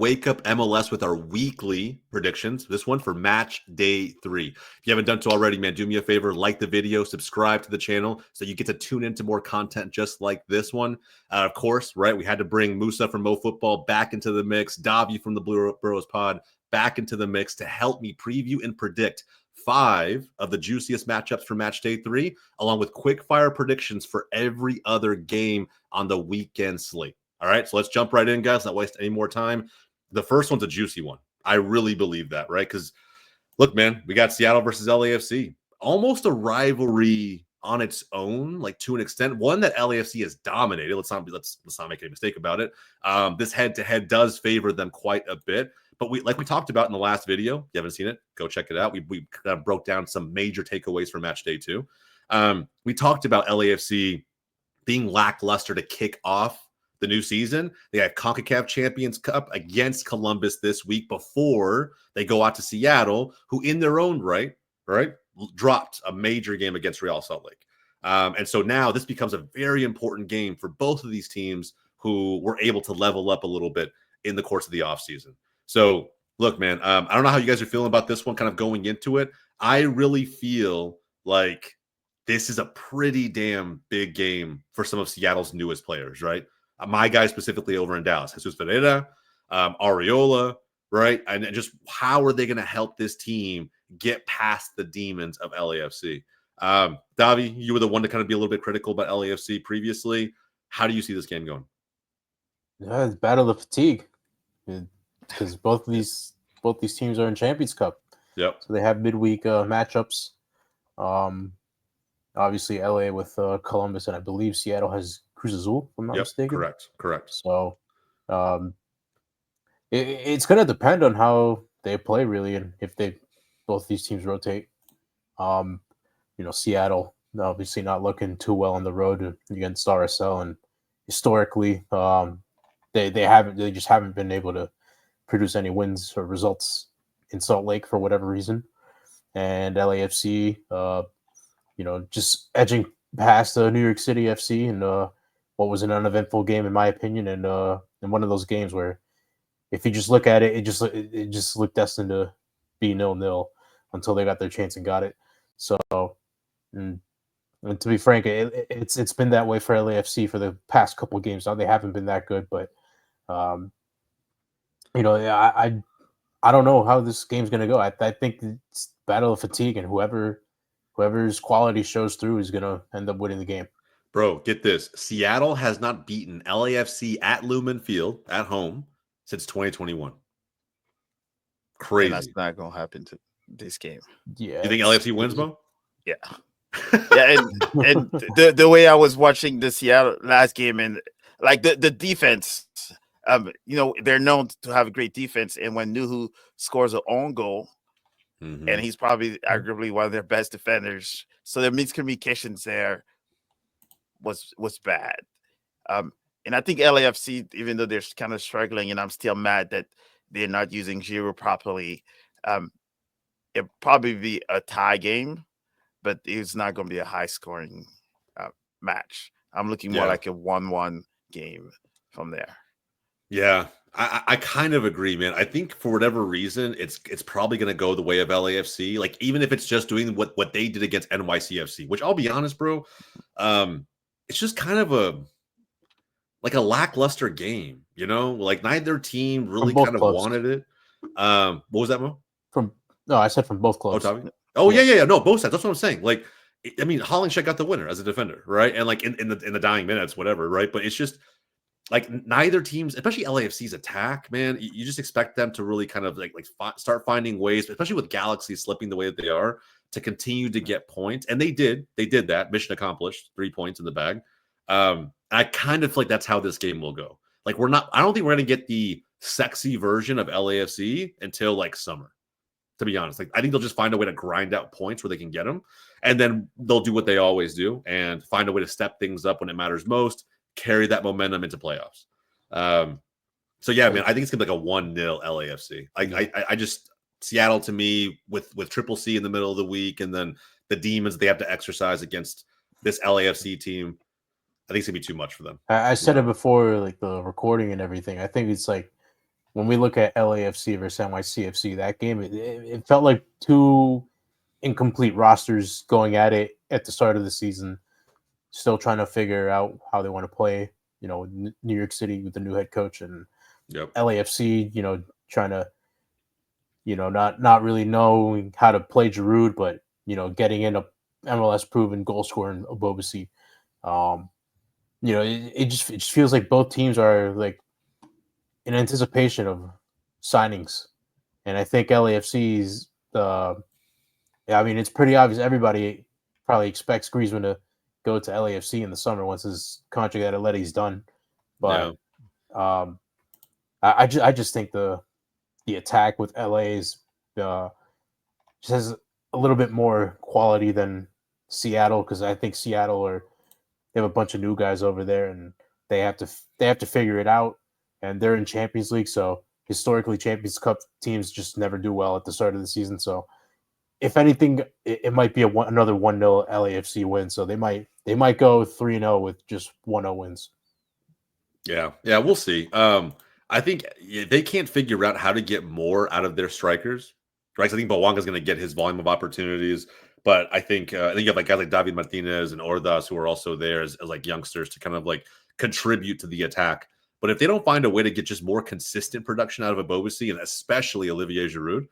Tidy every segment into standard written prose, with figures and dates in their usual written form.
wake up MLS with our weekly predictions. This one for match day 3. If you haven't done so already, man, do me a favor, like the video, subscribe to the channel so you get to tune into more content just like this one. Of course, right, we had to bring Musa from MoFutbol back into the mix, Davi from the Blue Boroughs Pod back into the mix to help me preview and predict 5 of the juiciest matchups for match day 3, along with quick fire predictions for every other game on the weekend slate. All right, so let's jump right in, guys. Not waste any more time. The first one's a juicy one. I really believe that, right? Because look, man, we got Seattle versus LAFC. Almost a rivalry on its own, like to an extent. One that LAFC has dominated. Let's not make any mistake about it. This head-to-head does favor them quite a bit. But we talked about in the last video. If you haven't seen it, go check it out. We kind of broke down some major takeaways from match day 2. We talked about LAFC being lackluster to kick off the new season. They have CONCACAF Champions Cup against Columbus this week before they go out to Seattle, who in their own right, dropped a major game against Real Salt Lake. And so now this becomes a very important game for both of these teams who were able to level up a little bit in the course of the offseason. So look, man, I don't know how you guys are feeling about this one kind of going into it. I really feel like this is a pretty damn big game for some of Seattle's newest players, right? My guy specifically over in Dallas, Jesus Ferreira, Areola, right? And just how are they going to help this team get past the demons of LAFC? Davi, you were the one to kind of be a little bit critical about LAFC previously. How do you see this game going? Yeah, it's battle of fatigue because both these teams are in Champions Cup. Yep. So they have midweek matchups. Obviously, LA with Columbus, and I believe Seattle has Cruz Azul, if I'm not mistaken. Correct. So it's going to depend on how they play, really, and if both these teams rotate. Seattle obviously not looking too well on the road against RSL, and historically, they just haven't been able to produce any wins or results in Salt Lake for whatever reason. And LAFC, just edging past New York City FC and what was an uneventful game in my opinion, and one of those games where if you just look at it, it just looked destined to be 0-0 until they got their chance and got it. So, and to be frank, it's been that way for LAFC for the past couple of games. Now they haven't been that good, but I don't know how this game's going to go. I think it's battle of fatigue, and whoever's quality shows through is going to end up winning the game. Bro, get this. Seattle has not beaten LAFC at Lumen Field at home since 2021. Crazy. And that's not going to happen to this game. Yeah. You think LAFC wins, Mo? Yeah. Yeah, and the way I was watching the Seattle last game, and like the defense, they're known to have a great defense, and when Nuhu scores an own goal, and he's probably arguably one of their best defenders, so the miscommunications there was bad. And I think LAFC, even though they're kind of struggling, and I'm still mad that they're not using Giroud properly, it'll probably be a tie game, but it's not going to be a high-scoring match. I'm looking more like a 1-1 game from there. Yeah, I kind of agree, man. I think for whatever reason, it's probably going to go the way of LAFC. Like, even if it's just doing what they did against NYCFC, which I'll be honest, bro, it's just kind of a lackluster game, Like, neither team really kind of wanted it. What was that, Mo? I said from both clubs. Oh, yeah. No, both sides. That's what I'm saying. Like, I mean, Hollingshead got the winner as a defender, right? And like in the dying minutes, whatever, right? But it's just like neither teams, especially LAFC's attack, man. You just expect them to really kind of start finding ways, especially with Galaxy slipping the way that they are, to continue to get points. And they did that. Mission accomplished. 3 points in the bag. I kind of feel like that's how this game will go. Like, I don't think we're going to get the sexy version of LAFC until like summer. To be honest, like I think they'll just find a way to grind out points where they can get them, and then they'll do what they always do and find a way to step things up when it matters most, carry that momentum into playoffs. So yeah, man, I think it's gonna be like a 1-0 LAFC. I just Seattle to me with Triple C in the middle of the week, and then the demons they have to exercise against this LAFC team. I think it's gonna be too much for them. I said it before, like the recording and everything. I think it's like when we look at LAFC versus NYCFC, that game, it felt like two incomplete rosters going at it at the start of the season, still trying to figure out how they want to play, New York City with the new head coach, and LAFC, trying to, not really knowing how to play Giroud, but, getting in a MLS proven goal scorer in Obobisi. It just feels like both teams are like in anticipation of signings. And I think LAFC's it's pretty obvious. Everybody probably expects Griezmann to go to LAFC in the summer once his contract at Atleti's done. But I just think the attack with LA's just has a little bit more quality than Seattle, because I think Seattle they have a bunch of new guys over there, and they have to figure it out. And they're in Champions League, so historically Champions Cup teams just never do well at the start of the season. So if anything, it might be another 1-0 LAFC win. So they might go 3-0 with just 1-0 wins. Yeah, we'll see. I think they can't figure out how to get more out of their strikers, right? I think Bowanga's going to get his volume of opportunities, but I think you have like guys like Davi Martinez and Ordaz who are also there as like youngsters to kind of like contribute to the attack. But if they don't find a way to get just more consistent production out of Obobisi and especially Olivier Giroud,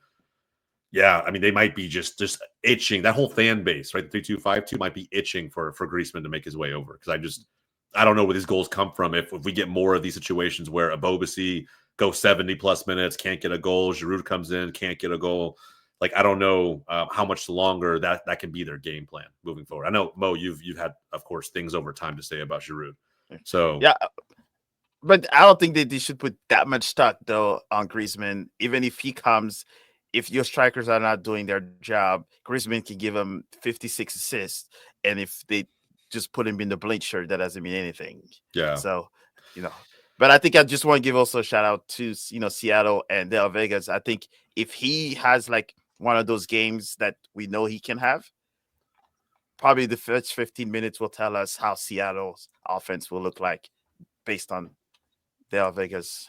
they might be just itching. That whole fan base, right? The 3-2-5-2 might be itching for Griezmann to make his way over, because I don't know where these goals come from. If we get more of these situations where Obobisi goes 70+ minutes, can't get a goal, Giroud comes in, can't get a goal. Like, I don't know how much longer that can be their game plan moving forward. I know, Mo, you've had, of course, things over time to say about Giroud. So yeah. But I don't think they should put that much stock, though, on Griezmann. Even if he comes, if your strikers are not doing their job, Griezmann can give them 56 assists. And if they just put him in the blank shirt, that doesn't mean anything. Yeah. So, but I think I just want to give also a shout out to, Seattle and De La Vegas. I think if he has like one of those games that we know he can have, probably the first 15 minutes will tell us how Seattle's offense will look like based on De La Vegas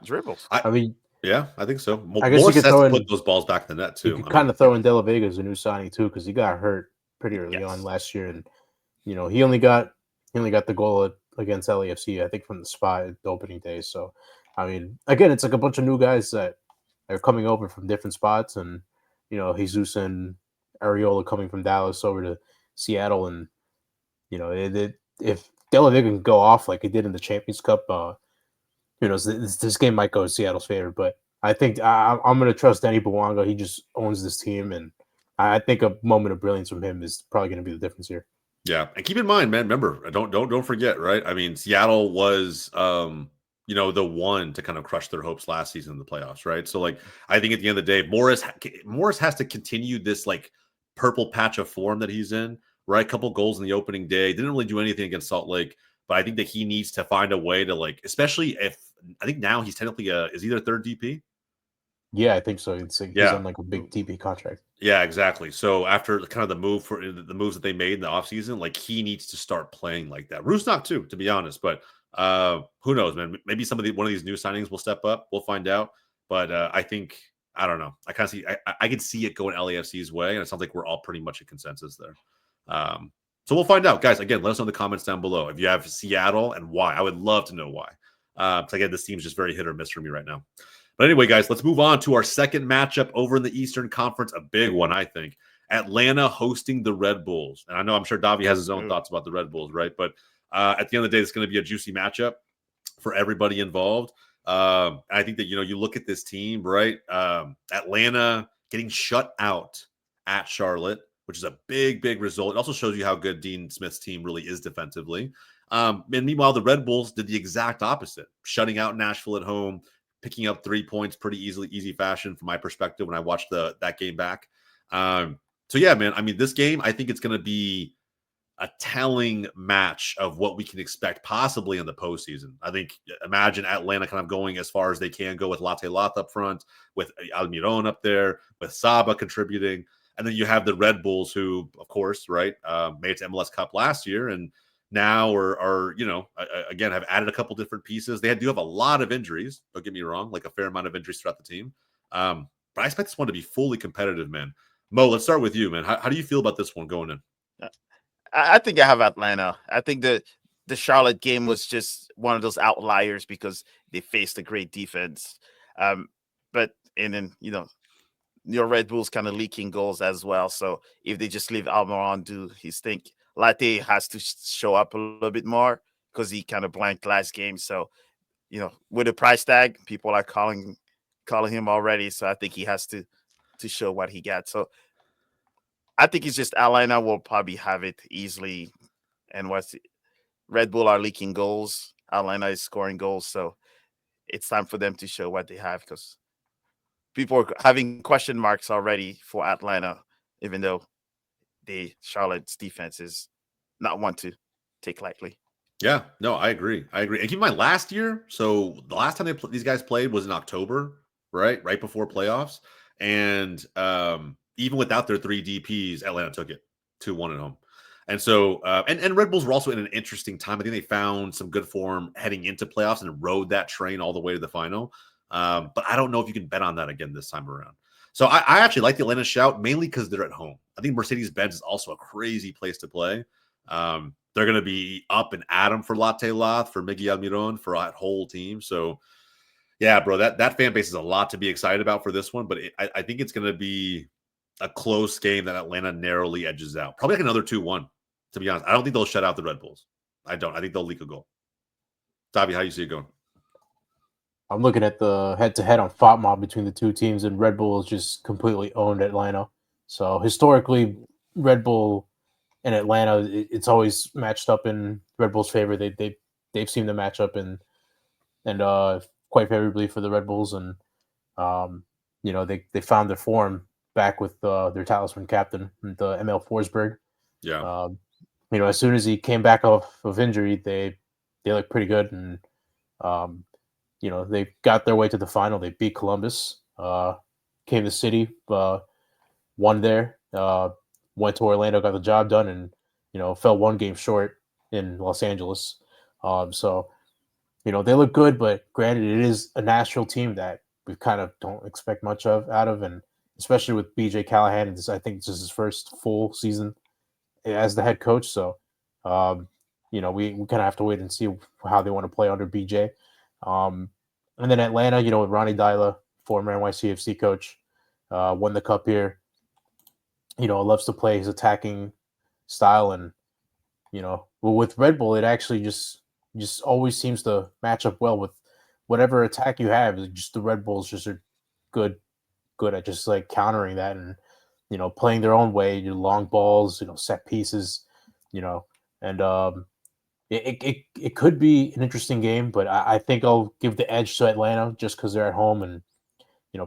dribbles. I think so. I guess you could put those balls back in the net too. You could kind of throw in De La Vega as a new signing too, because he got hurt pretty early on last year, and he only got the goal against LAFC, I think, from the spot at the opening day. So, again, it's like a bunch of new guys that are coming over from different spots, and Jesus and Areola coming from Dallas over to Seattle, and if De La Vega can go off like he did in the Champions Cup, who knows? This game might go in Seattle's favor, but I think I'm going to trust Danny Bouanga. He just owns this team, and I think a moment of brilliance from him is probably going to be the difference here. Yeah, and keep in mind, man. Remember, don't forget, right? Seattle was, the one to kind of crush their hopes last season in the playoffs, right? So, like, I think at the end of the day, Morris has to continue this like purple patch of form that he's in, right? A couple goals in the opening day, didn't really do anything against Salt Lake, but I think that he needs to find a way to, like, especially if I think now he's technically is he their third DP? Yeah, I think so. He's on like a big DP contract. Yeah, exactly. So after kind of the moves that they made in the offseason, like, he needs to start playing like that. Rusnak too, to be honest. But who knows, man? Maybe one of these new signings will step up. We'll find out. But I think, I don't know. I kind of see I can see it going LAFC's way, and it sounds like we're all pretty much in consensus there. So we'll find out, guys. Again, let us know in the comments down below if you have Seattle and why. I would love to know why. Because again, this team's just very hit or miss for me right now. But anyway, guys, let's move on to our second matchup over in the Eastern Conference. A big one, I think. Atlanta hosting the Red Bulls. And I'm sure Davi has his own thoughts about the Red Bulls, right? But at the end of the day, it's going to be a juicy matchup for everybody involved. I think that, you look at this team, right? Atlanta getting shut out at Charlotte, which is a big, big result. It also shows you how good Dean Smith's team really is defensively. And meanwhile, the Red Bulls did the exact opposite, shutting out Nashville at home, picking up 3 points pretty easy fashion from my perspective when I watched that game back. So yeah, man, this game, I think it's going to be a telling match of what we can expect possibly in the postseason. I think, imagine Atlanta kind of going as far as they can go with Latte Lath up front, with Almiron up there, with Saba contributing. And then you have the Red Bulls who, of course, right, made it to MLS Cup last year and now are again, have added a couple different pieces. They do have a lot of injuries. Don't get me wrong, like a fair amount of injuries throughout the team. But I expect this one to be fully competitive, man. Mo, let's start with you, man. How do you feel about this one going in? I think I have Atlanta. I think the Charlotte game was just one of those outliers because they faced a great defense. But and then your Red Bulls kind of leaking goals as well. So if they just leave Almiron do his thing, Latte has to show up a little bit more because he kind of blanked last game. So with a price tag, people are calling him already. So I think he has to show what he got. So I think it's just Atlanta will probably have it easily. And Red Bull are leaking goals. Atlanta is scoring goals. So it's time for them to show what they have because people are having question marks already for Atlanta, even though Charlotte's defense is not one to take lightly. Yeah, no, I agree. And keep in mind, last year, so the last time these guys played was in October, right before playoffs. And even without their 3 DPs, Atlanta took it 2-1 at home. And so, and Red Bulls were also in an interesting time. I think they found some good form heading into playoffs and rode that train all the way to the final. But I don't know if you can bet on that again this time around. So I actually like the Atlanta shout, mainly because they're at home. I think Mercedes-Benz is also a crazy place to play. They're going to be up and at 'em for Latte Lath, for Miguel Miron, for that whole team. So, yeah, bro, that fan base is a lot to be excited about for this one. But I think it's going to be a close game that Atlanta narrowly edges out. Probably like another 2-1, to be honest. I don't think they'll shut out the Red Bulls. I don't. I think they'll leak a goal. Davi, how you see it going? I'm looking at the head-to-head on FOTMOB between the two teams, and Red Bull has just completely owned Atlanta. So historically, Red Bull and Atlanta, it's always matched up in Red Bull's favor. They've seemed to match up and quite favorably for the Red Bulls, and they found their form back with their talisman captain, the ML Forsberg. Yeah. As soon as he came back off of injury, they looked pretty good, and they got their way to the final. They beat Columbus, came to City, won there, went to Orlando, got the job done, and fell one game short in Los Angeles. So they look good, but granted, it is a Nashville team that we kind of don't expect much out of, and especially with BJ Callahan, I think this is his first full season as the head coach. So we kind of have to wait and see how they want to play under BJ. And then Atlanta, with Ronnie Dyla, former NYCFC coach, won the cup here. Loves to play his attacking style, and with Red Bull, it actually just always seems to match up well with whatever attack you have. Just the Red Bulls just are good at just like countering that and playing their own way. Long balls, set pieces, and it could be an interesting game, but I think I'll give the edge to Atlanta just because they're at home, and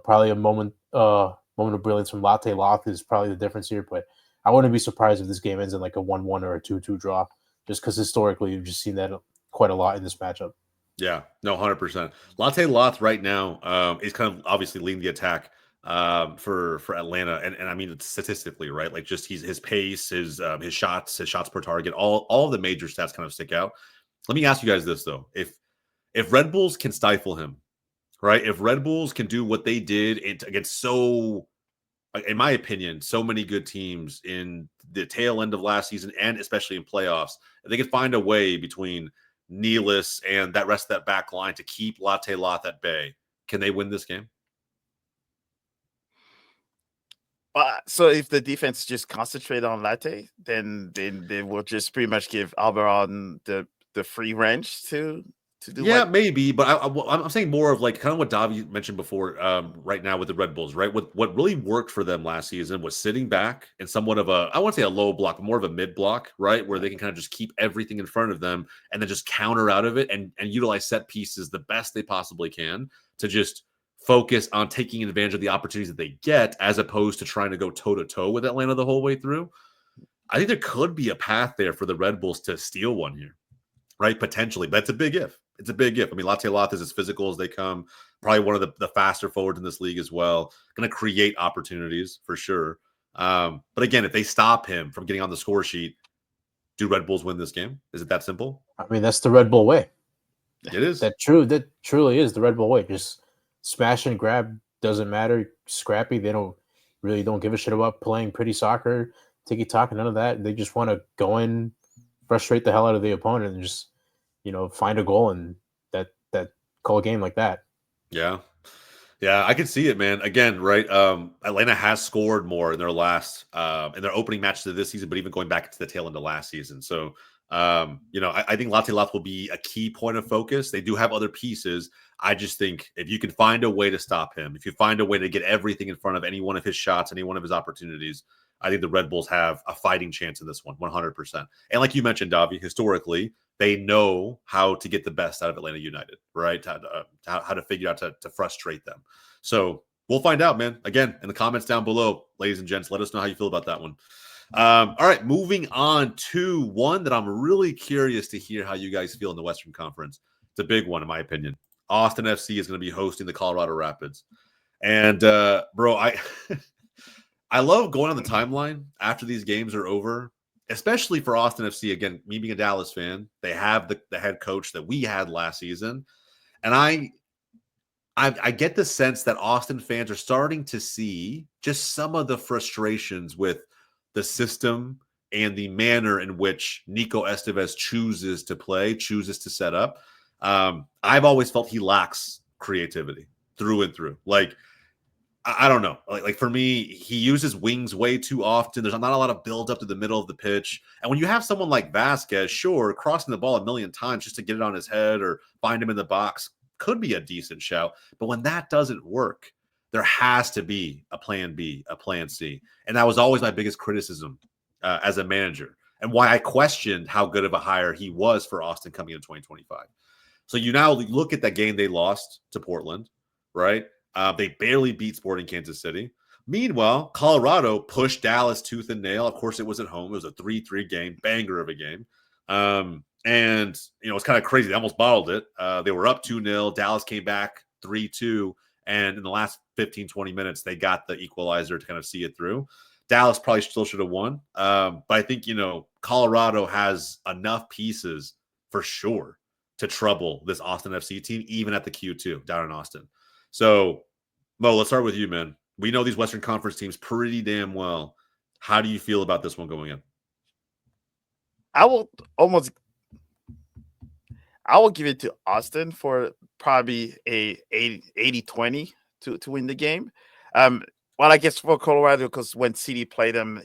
probably a moment of brilliance from Latte Loth is probably the difference here. But I wouldn't be surprised if this game ends in like a 1-1 or a 2-2 draw, just because historically you've just seen that quite a lot in this matchup. Yeah, no, 100%. Latte Loth right now is kind of obviously leading the attack for Atlanta, and I mean statistically, right? Like just his pace, his shots per target, all the major stats kind of stick out. Let me ask you guys this though: if Red Bulls can stifle him, right? If Red Bulls can do what they did against in my opinion, so many good teams in the tail end of last season and especially in playoffs, if they can find a way between Nealis and that rest of that back line to keep Latte Loth at bay, can they win this game? So if the defense just concentrate on Latte, then they will just pretty much give Almiron the free range to do. Yeah, maybe, but I'm saying more of like kind of what Davi mentioned before. Right now with the Red Bulls, right? What really worked for them last season was sitting back and somewhat of I won't say a low block, but more of a mid block, right, where they can kind of just keep everything in front of them and then just counter out of it and utilize set pieces the best they possibly can to just focus on taking advantage of the opportunities that they get, as opposed to trying to go toe to toe with Atlanta the whole way through. I think there could be a path there for the Red Bulls to steal one here, right? Potentially, but it's a big if. It's a big if. I mean, Latte Loth is as physical as they come. Probably one of the faster forwards in this league as well. Going to create opportunities for sure. But again, if they stop him from getting on the score sheet, do Red Bulls win this game? Is it that simple? I mean, that's the Red Bull way. It is. That truly is the Red Bull way. Just smash and grab, doesn't matter. Scrappy. They don't give a shit about playing pretty soccer, tiki-taka, none of that. They just want to go in, frustrate the hell out of the opponent, and just find a goal and that call a game like that. Yeah. Yeah, I can see it, man. Again, right? Atlanta has scored more in their opening match to this season, but even going back into the tail end of last season. So, I think Latte Lath will be a key point of focus. They do have other pieces. I just think if you can find a way to stop him, if you find a way to get everything in front of any one of his shots, any one of his opportunities, I think the Red Bulls have a fighting chance in this one, 100%. And like you mentioned, Davi, historically, they know how to get the best out of Atlanta United, right? How to figure out to frustrate them. So we'll find out, man. Again, in the comments down below, ladies and gents, let us know how you feel about that one. All right, moving on to one that I'm really curious to hear how you guys feel in the Western Conference. It's a big one, in my opinion. Austin FC is going to be hosting the Colorado Rapids. And, bro, I love going on the timeline after these games are over, especially for Austin FC. Again, me being a Dallas fan, they have the head coach that we had last season. And I get the sense that Austin fans are starting to see just some of the frustrations with the system and the manner in which Nico Estevez chooses to play, chooses to set up. I've always felt he lacks creativity through and through. Like, I don't know. Like for me, he uses wings way too often. There's not a lot of build up to the middle of the pitch. And when you have someone like Vasquez, sure, crossing the ball a million times just to get it on his head or find him in the box could be a decent shout. But when that doesn't work, there has to be a plan B, a plan C. And that was always my biggest criticism as a manager and why I questioned how good of a hire he was for Austin coming into 2025. So you now look at that game they lost to Portland, right? They barely beat Sporting Kansas City. Meanwhile, Colorado pushed Dallas tooth and nail. Of course, it was at home. It was a 3-3 game, banger of a game. And, it's kind of crazy. They almost bottled it. They were up 2-0. Dallas came back 3-2. And in the last 15, 20 minutes, they got the equalizer to kind of see it through. Dallas probably still should have won. But I think, Colorado has enough pieces for sure to trouble this Austin FC team, even at the Q2 down in Austin. So, Mo, let's start with you, man. We know these Western Conference teams pretty damn well. How do you feel about this one going in? I will give it to Austin for probably a 80-20 to win the game. Well, I guess for Colorado, because when City played them,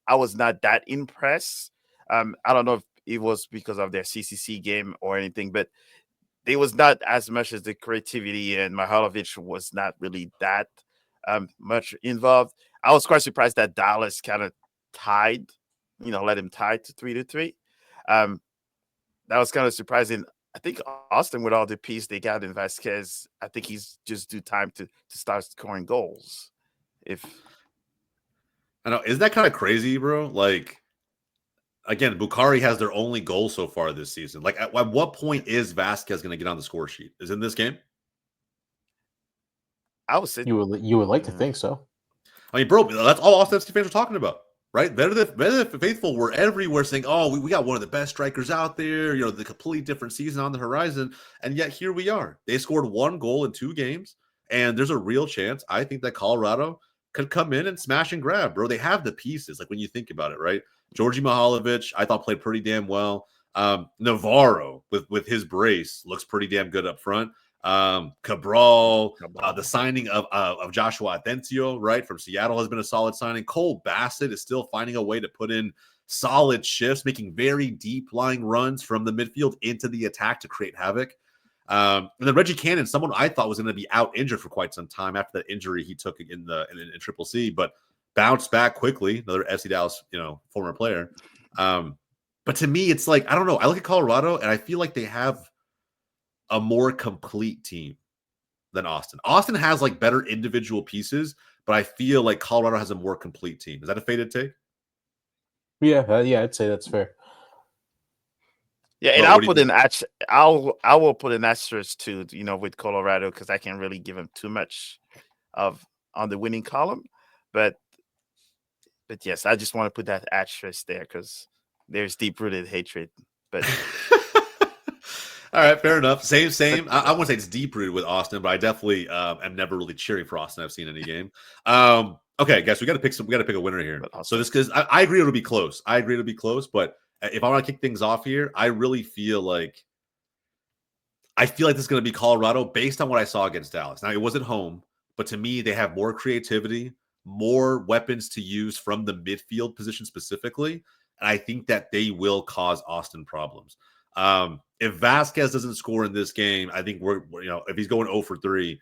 I was not that impressed. I don't know if it was because of their CCC game or anything, but there was not as much as the creativity, and Mihailovic was not really that much involved. I was quite surprised that Dallas kind of tied, let him tie to 3-3. That was kind of surprising. I think Austin, with all the piece they got in Vasquez, I think he's just due time to start scoring goals. I know, isn't that kind of crazy, bro? Like, again, Bukhari has their only goal so far this season. Like, at what point is Vasquez going to get on the score sheet? Is it in this game? I would say you would like to think so. I mean, bro, that's all Austin FC fans are talking about, right? Better than Faithful were everywhere saying, "Oh, we got one of the best strikers out there." The completely different season on the horizon, and yet here we are. They scored 1 goal in 2 games, and there's a real chance I think that Colorado could come in and smash and grab, bro. They have the pieces. Like when you think about it, right? Georgi Mihailovic, I thought played pretty damn well. Navarro with his brace looks pretty damn good up front. Cabral, the signing of Joshua Atencio, right, from Seattle has been a solid signing. Cole Bassett is still finding a way to put in solid shifts, making very deep lying runs from the midfield into the attack to create havoc. And then Reggie Cannon, someone I thought was going to be out injured for quite some time after that injury he took in Triple C, but bounced back quickly. Another FC Dallas, former player. But to me, it's like, I don't know. I look at Colorado and I feel like they have a more complete team than Austin. Austin has like better individual pieces, but I feel like Colorado has a more complete team. Is that a faded take? Yeah, I'd say that's fair. Yeah, and I will put an asterisk to with Colorado because I can't really give them too much on the winning column, but yes, I just want to put that asterisk there because there's deep-rooted hatred. But all right, fair enough. Same. I wouldn't say it's deep rooted with Austin, but I definitely am never really cheering for Austin. I've seen any game. Okay, guys, we got to pick a winner here. So this, because I agree it'll be close. But if I want to kick things off here, I feel like this is going to be Colorado based on what I saw against Dallas. Now, it was at home, but to me, they have more creativity, more weapons to use from the midfield position specifically. And I think that they will cause Austin problems. If Vasquez doesn't score in this game, I think we're if he's going 0 for 3,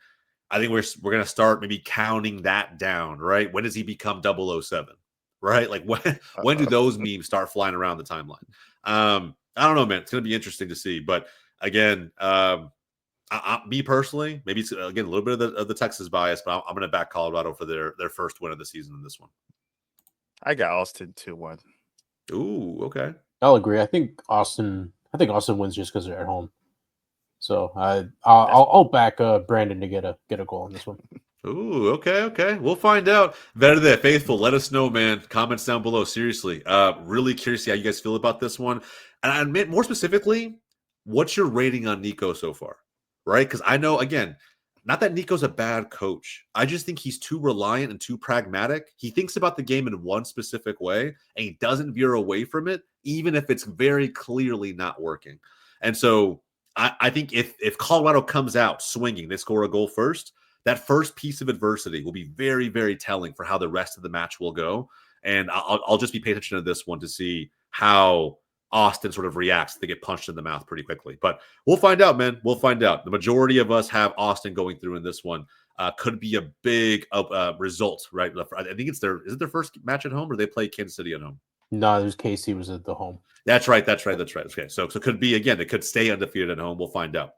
I think we're going to start maybe counting that down, right? When does he become 007, right? Like when do those memes start flying around the timeline? I don't know, man. It's going to be interesting to see. But again, me personally, maybe it's again a little bit of the Texas bias, but I'm going to back Colorado for their first win of the season in this one. I got Austin 2-1. Ooh, okay. I'll agree. I think Austin wins just because they're at home. So I'll back Brandon to get a goal in this one. Ooh, okay. We'll find out. Better than faithful. Let us know, man. Comments down below. Seriously, really curious to see how you guys feel about this one. And I admit, more specifically, what's your rating on Nico so far? Right? Because I know, again, not that Nico's a bad coach. I just think he's too reliant and too pragmatic. He thinks about the game in one specific way, and he doesn't veer away from it, even if it's very clearly not working. And so I think if Colorado comes out swinging, they score a goal first, that first piece of adversity will be very, very telling for how the rest of the match will go. And I'll just be paying attention to this one to see how Austin sort of reacts. They get punched in the mouth pretty quickly. But we'll find out, man. We'll find out. The majority of us have Austin going through in this one. Could be a big result, right? I think is it their first match at home, or they play Kansas City at home? No, there's KC was at the home. That's right. Okay, so it could be, again, it could stay undefeated at home. We'll find out.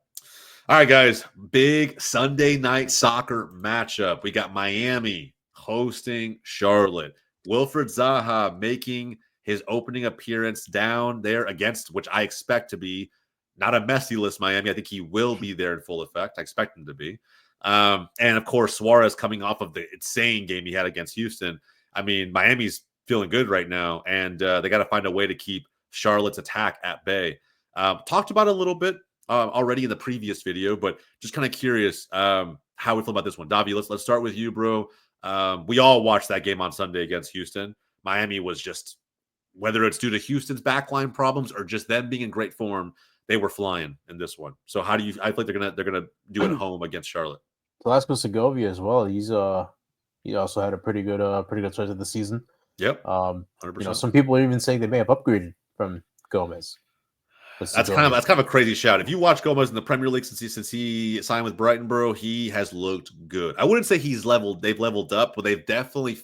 All right, guys, big Sunday night soccer matchup. We got Miami hosting Charlotte. Wilfred Zaha making his opening appearance down there against, which I expect to be not a Messi-less Miami. I think he will be there in full effect. I expect him to be. And, of course, Suarez coming off of the insane game he had against Houston. I mean, Miami's feeling good right now, and they got to find a way to keep Charlotte's attack at bay. Talked about it a little bit already in the previous video, but just kind of curious how we feel about this one. Davi, let's start with you, bro. We all watched that game on Sunday against Houston. Miami was just, whether it's due to Houston's backline problems or just them being in great form, they were flying in this one. So how do you? I think they're gonna do it at home against Charlotte. Velasco Segovia as well. He also had a pretty good start to the season. Yep. 100%. Some people are even saying they may have upgraded from Gomez. That's kind of a crazy shout. If you watch Gomez in the Premier League since he signed with Brighton, bro, he has looked good. I wouldn't say they've leveled up, but they've definitely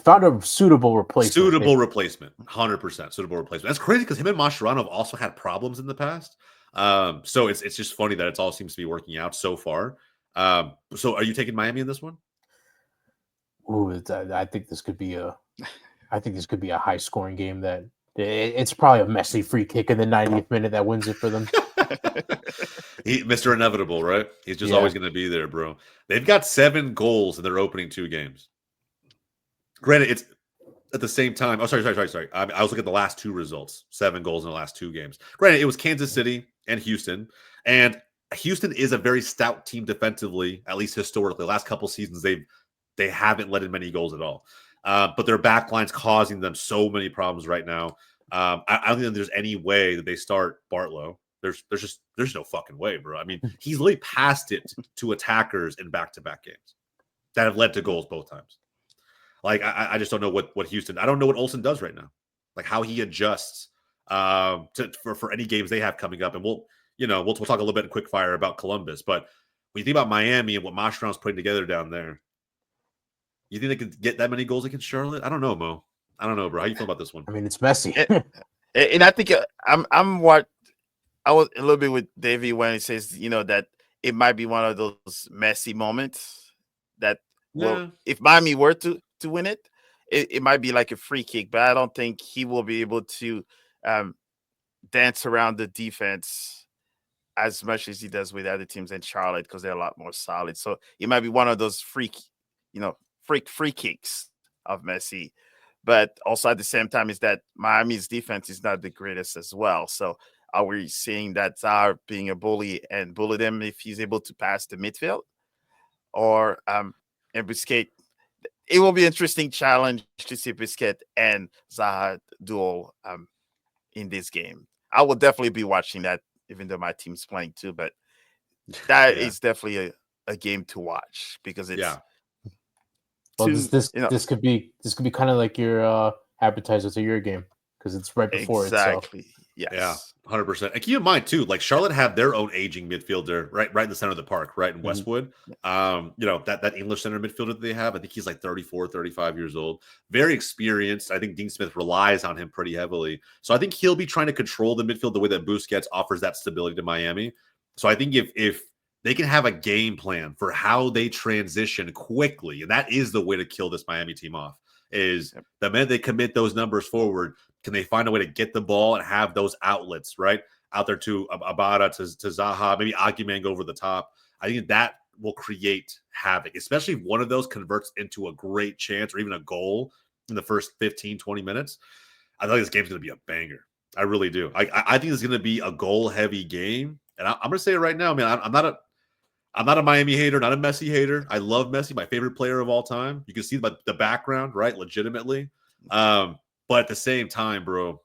found a suitable replacement. 100% suitable replacement. That's crazy because him and Mascherano have also had problems in the past. So it's just funny that it all seems to be working out so far. So are you taking Miami in this one? Ooh, I think this could be a high scoring game. That it's probably a messy free kick in the 90th minute that wins it for them. Mr. Inevitable, right? He's just always going to be there, bro. They've got 7 goals in their opening 2 games. Granted, it's at the same time. Oh, sorry. I was looking at the last 2 results. 7 goals in the last 2 games. Granted, it was Kansas City and Houston. And Houston is a very stout team defensively, at least historically. The last couple seasons, they haven't let in many goals at all. But their backline's causing them so many problems right now. I don't think there's any way that they start Bartlow. There's no fucking way, bro. I mean, he's literally passed it to attackers in back-to-back games that have led to goals both times. Like, I just don't know what Houston. I don't know what Olsen does right now. Like how he adjusts for any games they have coming up. And we'll talk a little bit in quick fire about Columbus. But when you think about Miami and what Mascherano's putting together down there, you think they could get that many goals against Charlotte? I don't know, Mo. I don't know, bro. How you feel about this one? I mean, it's messy. And I think I was a little bit with Davi when he says, that it might be one of those messy moments that, well, if Miami were to win it, it might be like a free kick, but I don't think he will be able to dance around the defense as much as he does with other teams in Charlotte because they're a lot more solid. So it might be one of those freak kicks of Messi. But also at the same time is that Miami's defense is not the greatest as well. So are we seeing that Zaha being a bully and bully them if he's able to pass the midfield? Or and Busquets, it will be an interesting challenge to see Busquets and Zaha duel in this game. I will definitely be watching that, even though my team's playing too. But that is definitely a game to watch because it's well, this could be kind of like your appetizer to your game because it's right before exactly. it. So. Yes. Yeah, 100%. And keep in mind too, like Charlotte have their own aging midfielder right in the center of the park, right in Westwood. That English center midfielder that they have, I think he's like 34, 35 years old, very experienced. I think Dean Smith relies on him pretty heavily. So I think he'll be trying to control the midfield the way that Busquets offers that stability to Miami. So I think if they can have a game plan for how they transition quickly, and that is the way to kill this Miami team off, is the minute they commit those numbers forward, can they find a way to get the ball and have those outlets right out there to Abada, to Zaha, maybe Aguiman go over the top? I think that will create havoc, especially if one of those converts into a great chance or even a goal in the first 15, 20 minutes. I think this game's going to be a banger. I really do. I think it's going to be a goal-heavy game. And I'm going to say it right now, man, I'm not a Miami hater, not a Messi hater. I love Messi, my favorite player of all time. You can see the background, right? Legitimately. But at the same time, bro,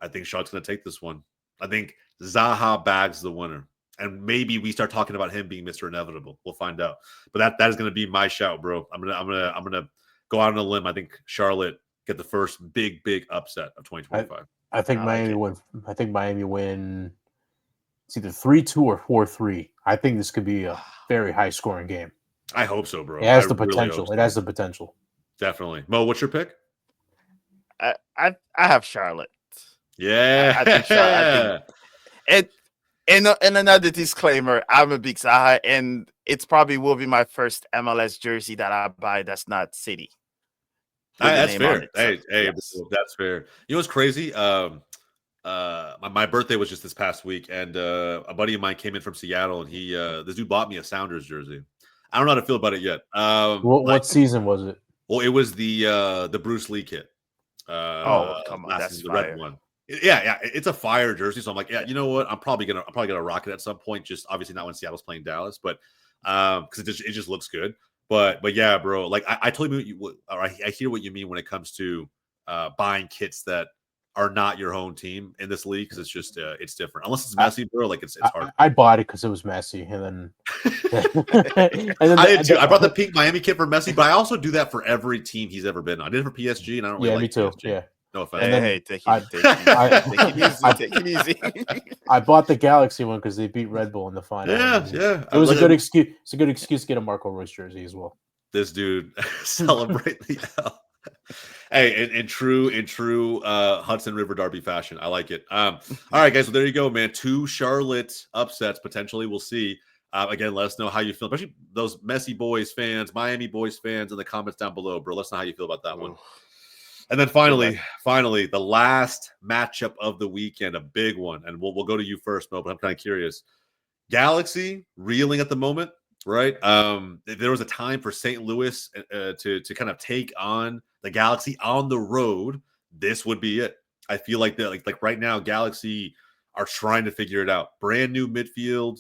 I think Charlotte's going to take this one. I think Zaha bags the winner. And maybe we start talking about him being Mr. Inevitable. We'll find out. But that is going to be my shout, bro. I'm gonna go out on a limb. I think Charlotte get the first big upset of 2025. I think Miami win. I think Miami win. It's either 3-2 or 4-3. I think this could be a very high scoring game. I hope so, bro. It has the potential. It has the potential. Definitely. Mo, what's your pick? I have Charlotte. Yeah. I think Charlotte. And another disclaimer, I'm a big Zaha, and it's probably will be my first MLS jersey that I buy that's not City. That's fair. Hey, yes. That's fair. You know what's crazy? My birthday was just this past week, and a buddy of mine came in from Seattle, and this dude bought me a Sounders jersey. I don't know how to feel about it yet. What season was it? Well, it was the Bruce Lee kit. Come on, that's the fire. red one. Yeah, it's a fire jersey. So I'm like, yeah, you know what? I'm probably gonna rock it at some point. Just obviously not when Seattle's playing Dallas, but because it just looks good. But yeah, bro, like I totally I hear what you mean when it comes to buying kits that are not your home team in this league, because it's just it's different. Unless it's Messi, bro, like it's hard. I bought it because it was Messi, and then I did too. I brought the pink Miami kit for Messi, but I also do that for every team he's ever been on. I did it for PSG, and I don't really like me too. PSG. Yeah, no offense. Hey, take it easy. I bought the Galaxy one because they beat Red Bull in the final. Yeah. It was a good excuse. It's a good excuse to get a Marco Reus jersey as well. This dude celebrate the L. Hey, in true Hudson River Derby fashion. I like it. All right, guys. So there you go, man. 2 Charlotte upsets potentially. We'll see. Again, let us know how you feel, especially those Messi boys fans, Miami boys fans, in the comments down below, bro. Let us know how you feel about that one. And then finally, the last matchup of the weekend, a big one, and we'll go to you first, Mo. But I'm kind of curious. Galaxy reeling at the moment, right? There was a time for St. Louis to kind of take on the Galaxy on the road. This would be it. I feel like like right now, Galaxy are trying to figure it out. Brand new midfield.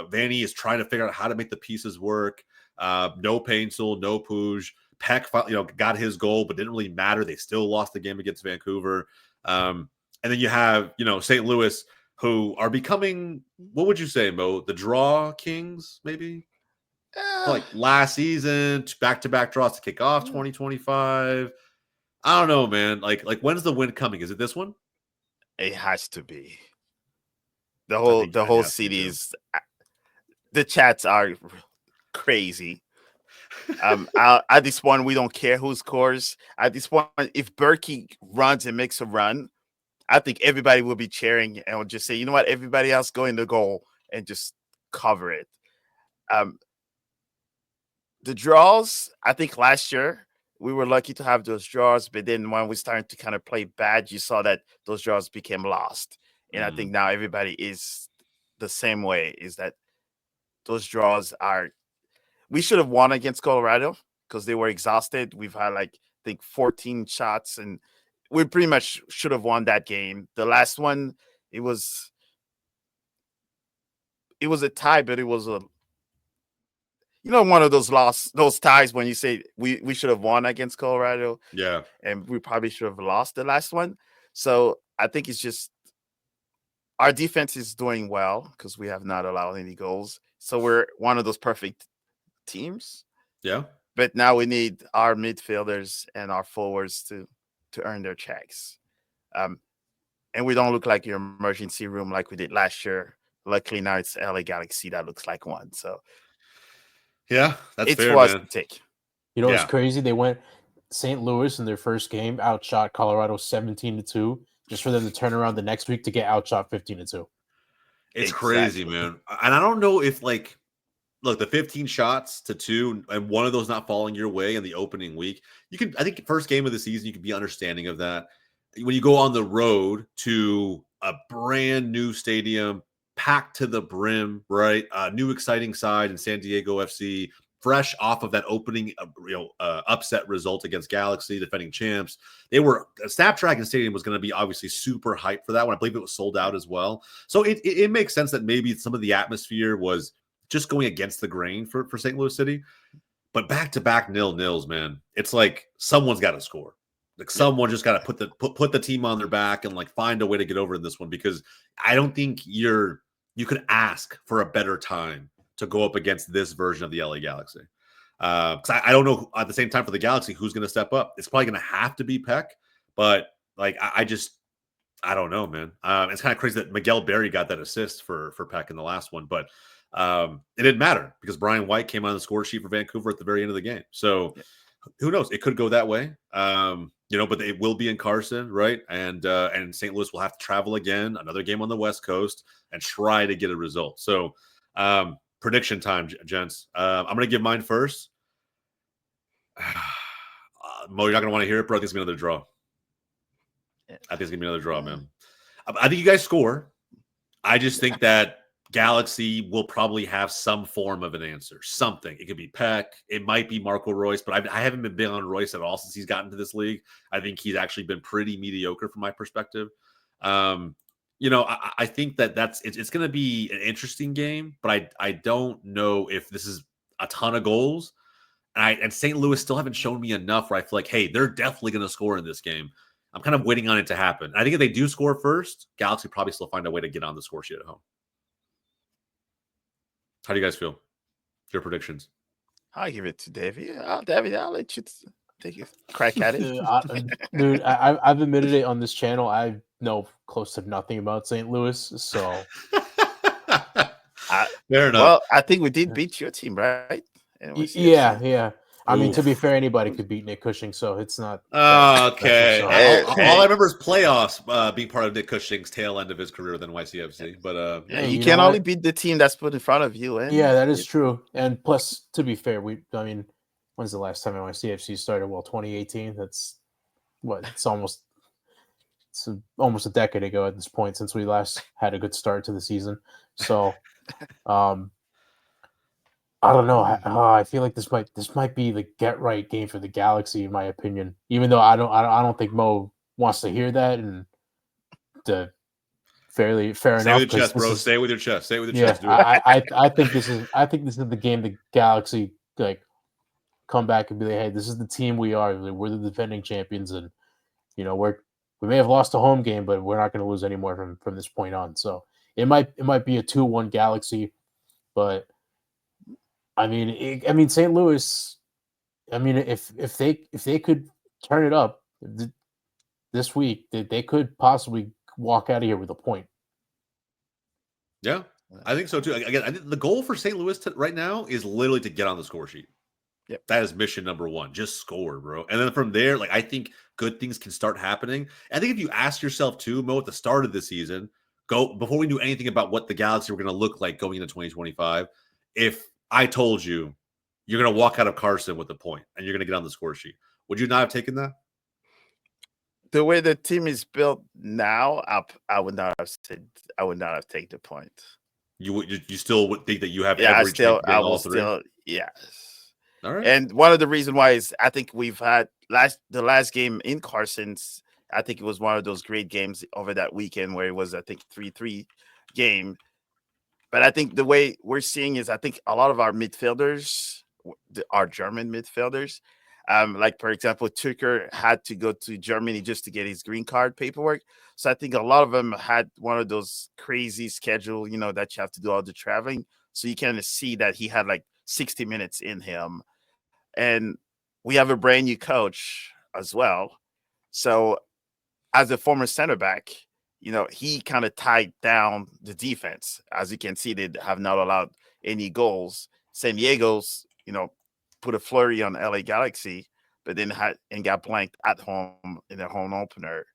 Vanny is trying to figure out how to make the pieces work. No Painsul, no Puig. Peck, got his goal, but didn't really matter. They still lost the game against Vancouver. And then you have, St. Louis, who are becoming, what would you say, Mo? The draw kings, maybe? Like last season, back-to-back draws to kick off 2025. I don't know, man. Like when's the win coming? Is it this one? It has to be. The whole city is. The chats are crazy. At this point, we don't care who scores. At this point, if Berkey runs and makes a run, I think everybody will be cheering and will just say, you know what, everybody else go in the goal and just cover it. The draws, I think last year we were lucky to have those draws, but then when we started to kind of play bad, you saw that those draws became lost. And I think now everybody is the same way, is that those draws are. We should have won against Colorado because they were exhausted. We've had like think 14 shots, and we pretty much should have won that game. The last one, it was a tie, but it was one of those ties when you say we should have won against Colorado. Yeah. And we probably should have lost the last one. So I think it's just our defense is doing well because we have not allowed any goals. So we're one of those perfect teams. Yeah. But now we need our midfielders and our forwards to earn their checks. And we don't look like your emergency room like we did last year. Luckily now it's LA Galaxy that looks like one. So yeah, that's it's fair, for us man. to take. You know what's crazy? They went St. Louis in their first game, outshot Colorado 17-2, just for them to turn around the next week to get outshot 15-2. It's crazy, man. And I don't know if look, the 15 shots to 2 and one of those not falling your way in the opening week, I think first game of the season, you could be understanding of that. When you go on the road to a brand new stadium, packed to the brim, right? New exciting side in San Diego FC, fresh off of that opening, upset result against Galaxy, defending champs. Snapdragon Stadium was going to be obviously super hyped for that one. I believe it was sold out as well. So it makes sense that maybe some of the atmosphere was just going against the grain for St. Louis City. But back-to-back 0-0s, man. It's like someone's got to score. Like someone just got to put the team on their back and find a way to get over in this one, because I don't think you could ask for a better time to go up against this version of the LA Galaxy. Because I don't know at the same time for the Galaxy who's going to step up. It's probably going to have to be Peck, but I don't know, man. It's kind of crazy that Miguel Berry got that assist for Peck in the last one, but it didn't matter because Brian White came on the score sheet for Vancouver at the very end of the game. So who knows? It could go that way. But it will be in Carson, right? And St. Louis will have to travel again, another game on the West Coast, and try to get a result. So prediction time, gents. I'm going to give mine first. Mo, you're not going to want to hear it, bro. I think it's going to be another draw. I think it's going to be another draw, man. I think you guys score. I just think that Galaxy will probably have some form of an answer. Something. It could be Peck. It might be Marco Royce, but I haven't been big on Royce at all since he's gotten to this league. I think he's actually been pretty mediocre from my perspective. I think it's going to be an interesting game, but I don't know if this is a ton of goals. And St. Louis still haven't shown me enough where I feel like, hey, they're definitely going to score in this game. I'm kind of waiting on it to happen. I think if they do score first, Galaxy probably still find a way to get on the score sheet at home. How do you guys feel? Your predictions? I'll give it to Davi. Davi, I'll let you take a crack at it. Dude, I've admitted it on this channel. I know close to nothing about St. Louis, so fair enough. Well, I think we did beat your team, right? Yeah. I mean, to be fair, anybody could beat Nick Cushing, so it's not. Okay. All I remember is playoffs being part of Nick Cushing's tail end of his career with NYCFC. But you can only beat the team that's put in front of you. Yeah, that is true. And plus, to be fair, when's the last time NYCFC started? Well, 2018. That's what it's almost a decade ago at this point since we last had a good start to the season. So, I don't know. I feel like this might be the get right game for the Galaxy, in my opinion. Even though I don't think Mo wants to hear that, and fair enough. Stay with your chest, bro. Stay with your chest. Stay with your chest. I think this is the game the Galaxy come back and be like, hey, this is the team we are. We're the defending champions, and we may have lost a home game, but we're not going to lose anymore from this point on. So it might be a 2-1 Galaxy, but. I mean, St. Louis. I mean, if they could turn it up this week, they could possibly walk out of here with a point. Yeah, I think so too. Again, I think the goal for St. Louis right now is literally to get on the score sheet. Yep, that is mission number one. Just score, bro. And then from there, I think good things can start happening. I think if you ask yourself too, Mo, at the start of the season, before we knew anything about what the Galaxy were going to look like going into 2025, if I told you you're going to walk out of Carson with a point and you're going to get on the score sheet, would you not have taken that? The way the team is built now, I would not have said. I would not have taken the point. You still would think that you have every chance to get all three? Yes. All right. And one of the reasons why is I think we've had the last game in Carson's. I think it was one of those great games over that weekend where it was, I think, 3-3 game. But I think the way we're seeing is I think a lot of our midfielders, our German midfielders, like, for example, Tuchel had to go to Germany just to get his green card paperwork. So I think a lot of them had one of those crazy schedule, that you have to do all the traveling. So you kind of see that he had like 60 minutes in him. And we have a brand new coach as well. So as a former center back, he kind of tied down the defense. As you can see, they have not allowed any goals. San Diego's, put a flurry on LA Galaxy, but then got blanked at home in their home opener.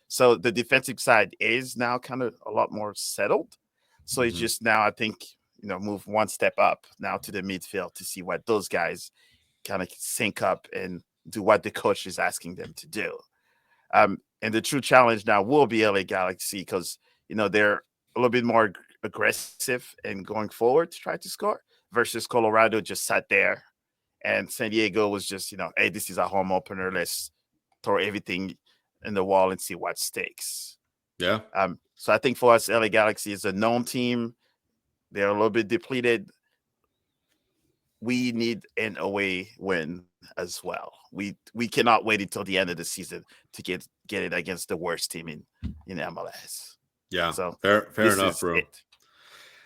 So the defensive side is now kind of a lot more settled. So it's just now, I think, move one step up now to the midfield to see what those guys kind of sync up and do what the coach is asking them to do. And the true challenge now will be LA Galaxy because, they're a little bit more aggressive and going forward to try to score versus Colorado just sat there. And San Diego was just, hey, this is our home opener. Let's throw everything in the wall and see what sticks. Yeah. So I think for us, LA Galaxy is a known team. They're a little bit depleted. We need an away win as well. We cannot wait until the end of the season to get it against the worst team in MLS. Yeah. So fair enough, bro. It.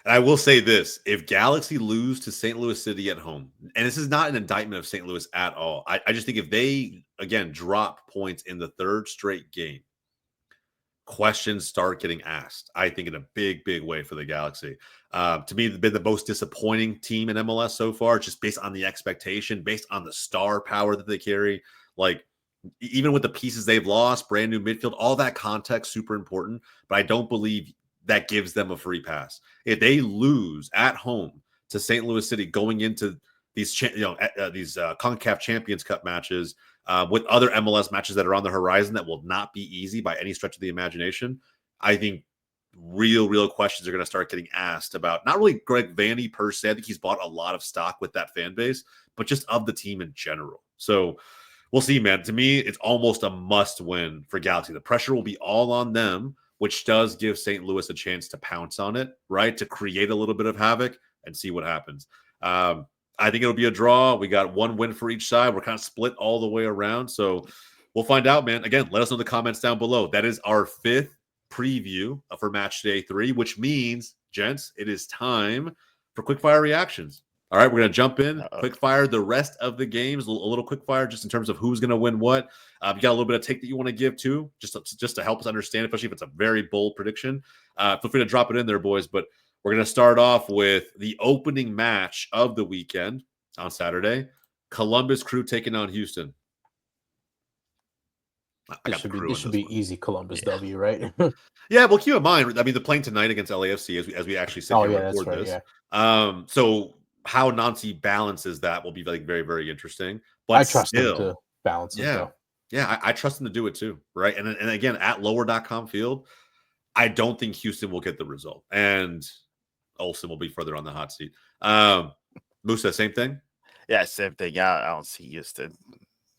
And I will say this, if Galaxy lose to St. Louis City at home, and this is not an indictment of St. Louis at all, I just think if they, again, drop points in the third straight game, questions start getting asked, I think, in a big, big way for the Galaxy. To me, they've been the most disappointing team in MLS so far, just based on the expectation, based on the star power that they carry. Like, even with the pieces they've lost, brand new midfield, all that context, super important. But I don't believe that gives them a free pass. If they lose at home to St. Louis City going into these CONCACAF Champions Cup matches, with other MLS matches that are on the horizon that will not be easy by any stretch of the imagination, I think real questions are going to start getting asked about not really Greg Vanney per se. I think he's bought a lot of stock with that fan base, but just of the team in general. So we'll see, man. To me, it's almost a must win for Galaxy. The pressure will be all on them, which does give St. Louis a chance to pounce on it, right? To create a little bit of havoc and see what happens. I think it'll be a draw. We got one win for each side. We're kind of split all the way around. So we'll find out, man. Again, let us know in the comments down below. That is our 5th preview for Match Day 3, which means, gents, it is time for quickfire reactions. All right, we're going to jump in, quickfire the rest of the games, a little quickfire just in terms of who's going to win what. You got a little bit of take that you want to give too, just to help us understand, especially if it's a very bold prediction. Feel free to drop it in there, boys. But we're going to start off with the opening match of the weekend on Saturday. Columbus Crew taking on Houston. This should be easy Columbus W, right? Yeah, well, keep in mind, I mean, they're playing tonight against LAFC as we actually sit here and record this. Yeah. So how Nancy balances that will be like very, very interesting. But I trust them to balance it. Yeah. Yeah, I trust them to do it too, right? And again, at lower.com field, I don't think Houston will get the result. And Olsen will be further on the hot seat. Musa, same thing? Yeah, same thing. I don't see Houston.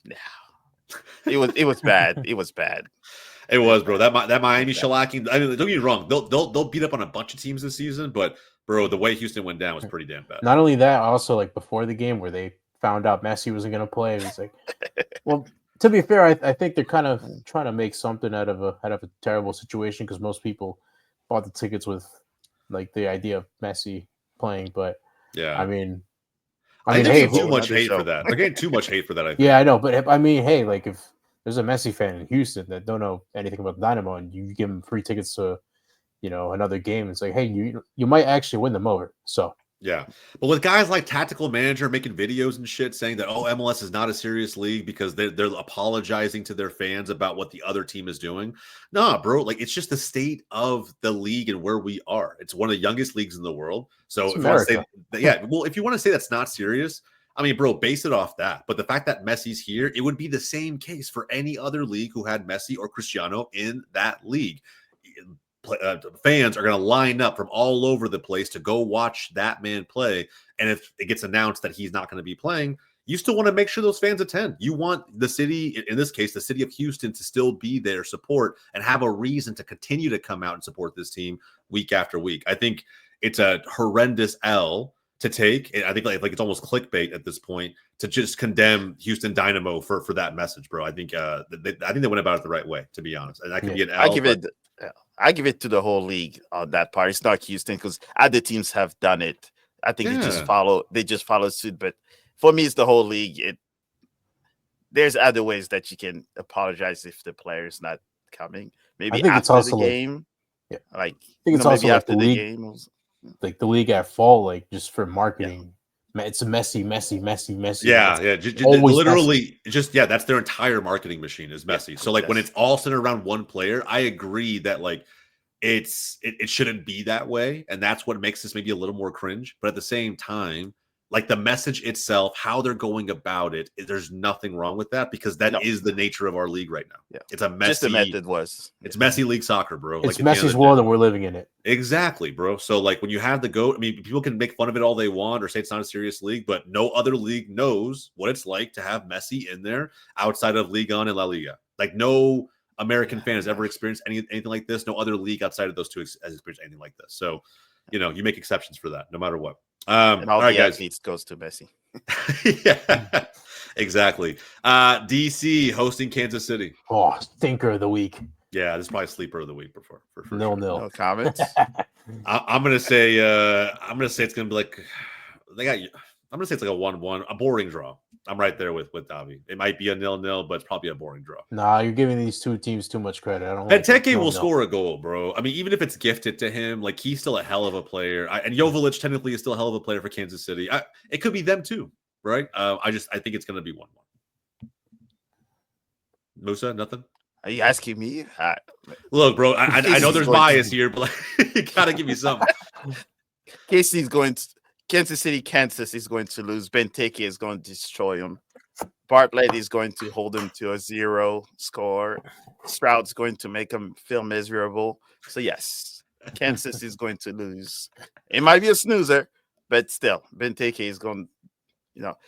No. It was bad. It was bad. It was, bro. That Miami shellacking. I mean, don't get me wrong. They'll beat up on a bunch of teams this season, but bro, the way Houston went down was pretty damn bad. Not only that, also like before the game where they found out Messi wasn't going to play, it was like, well, to be fair, I think they're kind of trying to make something out of a terrible situation because most people bought the tickets with like the idea of Messi playing, but yeah, I mean, hey, too much hate for that. They're getting too much hate for that. I think. Yeah, I know, but I mean, hey, like if there's a Messi fan in Houston that don't know anything about Dynamo, and you give them free tickets to, another game, it's like, hey, you might actually win them over. So. Yeah. But with guys like Tactical Manager making videos and shit saying that, MLS is not a serious league because they're apologizing to their fans about what the other team is doing. Nah, bro. Like, it's just the state of the league and where we are. It's one of the youngest leagues in the world. So if you want to say, if you want to say that's not serious, I mean, bro, base it off that. But the fact that Messi's here, it would be the same case for any other league who had Messi or Cristiano in that league. Fans are going to line up from all over the place to go watch that man play. And if it gets announced that he's not going to be playing, you still want to make sure those fans attend. You want the city, in this case, the city of Houston, to still be there, support, and have a reason to continue to come out and support this team week after week. I think it's a horrendous L to take. I think like it's almost clickbait at this point to just condemn Houston Dynamo for that message, bro. I think they went about it the right way, to be honest. And that could be an L. I give it to the whole league on that part. It's not Houston because other teams have done it. I think they just follow suit. But for me, it's the whole league. There's other ways that you can apologize if the player is not coming. Maybe after the game. Yeah. Like I think it's also maybe like after the the league, game. like the league at fall, like just for marketing. Yeah. It's messy. Yeah, literally messy. That's their entire marketing machine is messy. So like when it's all centered around one player, I agree that like it shouldn't be that way, and that's what makes this maybe a little more cringe. But at the same time, like the message itself, how they're going about it, there's nothing wrong with that because that is the nature of our league right now. Yeah. It's a messy. Just the method was. It's messy league soccer, bro. It's like Messi's world, and we're living in it. Exactly, bro. So like when you have the GOAT, I mean, people can make fun of it all they want or say it's not a serious league, but no other league knows what it's like to have Messi in there outside of Liga and La Liga. Like no American fan has ever experienced anything like this. No other league outside of those two has experienced anything like this. So, you make exceptions for that, no matter what. And all right, athletes goes to Messi. Yeah, exactly. DC hosting Kansas City. Oh, stinker of the week. Yeah, this is probably sleeper of the week for no. No comments. I'm gonna say it's gonna be like I'm gonna say it's like a 1-1, a boring draw. I'm right there with Davi. It might be a 0-0, but it's probably a boring draw. Nah, you're giving these two teams too much credit. I don't. Benteke will score a goal, bro. I mean, even if it's gifted to him, like he's still a hell of a player. And Jovic technically is still a hell of a player for Kansas City. It could be them too, right? I think it's gonna be 1-1. Musa, nothing. Are you asking me? Look, bro, I know there's bias here, but like, you gotta give me something. Kansas City, Kansas is going to lose. Benteke is going to destroy him. Bartlett is going to hold him to a 0 score. Stroud's going to make him feel miserable. So, yes, Kansas is going to lose. It might be a snoozer, but still, Benteke is going,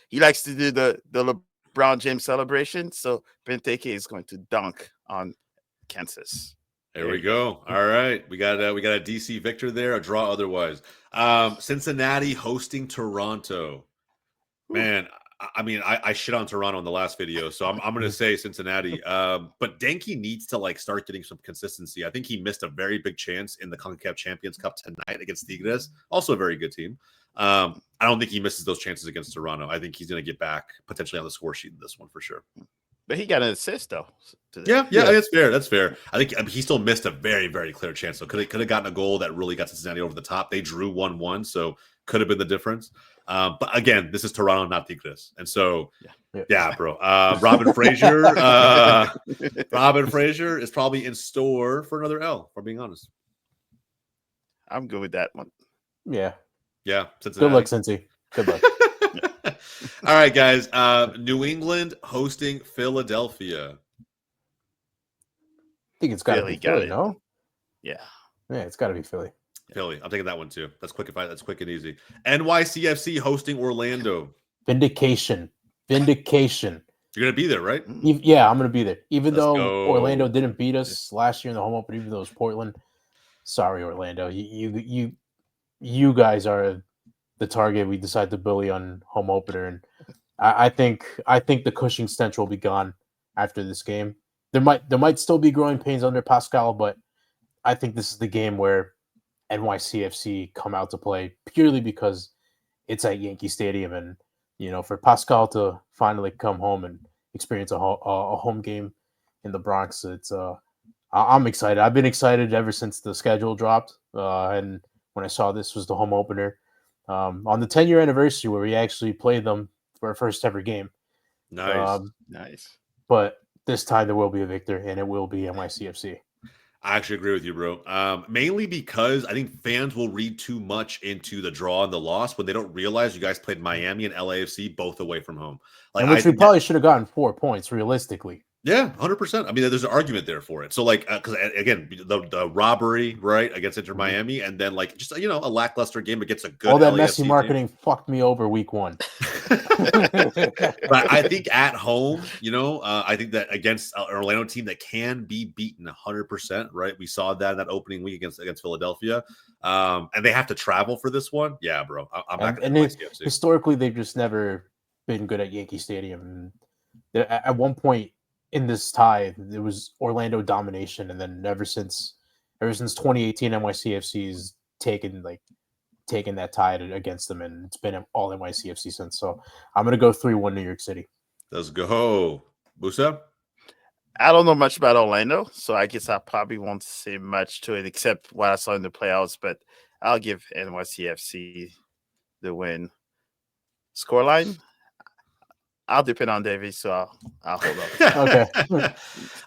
he likes to do the LeBron James celebration. So, Benteke is going to dunk on Kansas. There we go. All right. We got a DC victor there, a draw otherwise. Cincinnati hosting Toronto. Man, I mean, I shit on Toronto in the last video, so I'm going to say Cincinnati. But Denke needs to start getting some consistency. I think he missed a very big chance in the CONCACAF Champions Cup tonight against Tigres, also a very good team. I don't think he misses those chances against Toronto. I think he's going to get back potentially on the score sheet in this one for sure. But he got an assist though. Yeah, that's fair. That's fair. I think he still missed a very, very clear chance. So could have gotten a goal that really got Cincinnati over the top. They drew 1-1, so could have been the difference. But again, this is Toronto, not Tigres, and so yeah, bro. Robin Fraser is probably in store for another L. For being honest, I'm good with that one. Yeah. Cincinnati. Good luck, Cincy. Good luck. All right, guys. New England hosting Philadelphia. I think it's got to be Philly, no? Yeah, it's got to be Philly. Philly. I'm taking that one too. That's quick and easy. NYCFC hosting Orlando. Vindication. You're gonna be there, right? Yeah, I'm gonna be there. Even Let's though go. Orlando didn't beat us last year in the home opener, even though it was Portland. Sorry, Orlando. You guys are the target we decide to bully on home opener, and I think the Cushing stench will be gone after this game. There might still be growing pains under Pascal, but I think this is the game where NYCFC come out to play purely because it's at Yankee Stadium, and for Pascal to finally come home and experience a home game in the Bronx, I'm excited. I've been excited ever since the schedule dropped, and when I saw this was the home opener. On the 10-year anniversary where we actually played them for our first ever game. Nice. But this time there will be a victor, and it will be NYCFC. I actually agree with you, bro. Mainly because I think fans will read too much into the draw and the loss when they don't realize you guys played Miami and LAFC both away from home. Which we probably should have gotten 4 points realistically. Yeah, 100%. I mean, there's an argument there for it. So, because again, the robbery, right, against Inter Miami, and then just a lackluster game against a good all that LAFC messy marketing team. fucked me over week 1. But I think at home, I think that against an Orlando team that can be beaten 100%, right? We saw that opening week against Philadelphia, and they have to travel for this one. Yeah, bro, I'm back. And historically, they've just never been good at Yankee Stadium. At one point in this tie, there was Orlando domination, and then ever since 2018, NYCFC's taken that tie against them, and it's been all NYCFC since. So I'm going to go 3-1 New York City. Let's go. Musa? I don't know much about Orlando, so I guess I probably won't say much to it except what I saw in the playoffs, but I'll give NYCFC the win. Scoreline? I'll depend on Davi, so I'll hold up.